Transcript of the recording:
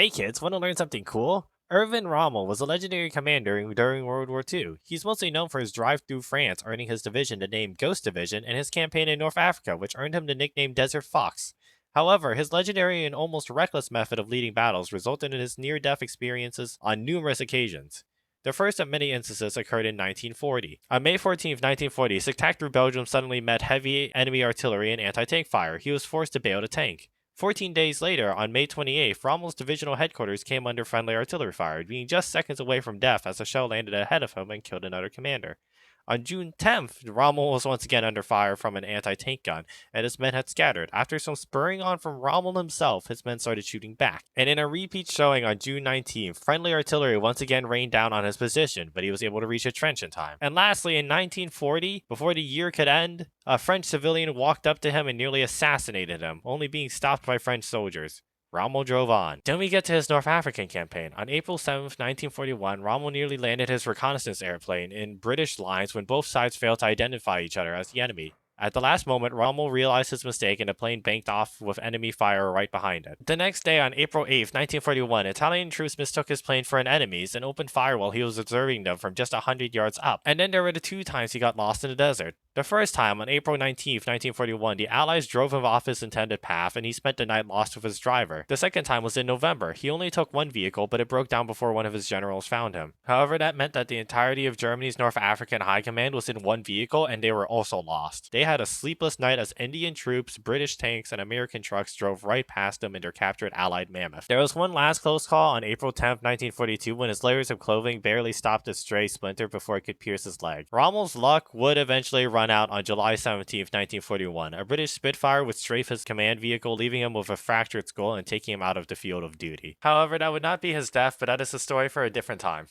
Hey kids, want to learn something cool? Erwin Rommel was a legendary commander during World War II. He's mostly known for his drive through France, earning his division the name Ghost Division, and his campaign in North Africa, which earned him the nickname Desert Fox. However, his legendary and almost reckless method of leading battles resulted in his near death experiences on numerous occasions. The first of many instances occurred in 1940. On May 14, 1940, his attack through Belgium suddenly met heavy enemy artillery and anti-tank fire. He was forced to bail the tank. 14 days later, on May 28th, Rommel's divisional headquarters came under friendly artillery fire, being just seconds away from death as a shell landed ahead of him and killed another commander. On June 10th, Rommel was once again under fire from an anti-tank gun, and his men had scattered. After some spurring on from Rommel himself, his men started shooting back. And in a repeat showing on June 19th, friendly artillery once again rained down on his position, but he was able to reach a trench in time. And lastly, in 1940, before the year could end, a French civilian walked up to him and nearly assassinated him, only being stopped by French soldiers. Rommel drove on. Then we get to his North African campaign. On April 7th, 1941, Rommel nearly landed his reconnaissance airplane in British lines when both sides failed to identify each other as the enemy. At the last moment, Rommel realized his mistake and the plane banked off with enemy fire right behind it. The next day, on April 8th, 1941, Italian troops mistook his plane for an enemy's and opened fire while he was observing them from just 100 yards up. And then there were the two times he got lost in the desert. The first time, on April 19th, 1941, the Allies drove him off his intended path and he spent the night lost with his driver. The second time was in November. He only took one vehicle, but it broke down before one of his generals found him. However, that meant that the entirety of Germany's North African High Command was in one vehicle and they were also lost. They had a sleepless night as Indian troops, British tanks, and American trucks drove right past them in their captured Allied mammoth. There was one last close call on April 10th, 1942, when his layers of clothing barely stopped a stray splinter before it could pierce his leg. Rommel's luck would eventually run out on July 17th, 1941. A British Spitfire would strafe his command vehicle, leaving him with a fractured skull and taking him out of the field of duty. However, that would not be his death, but that is a story for a different time.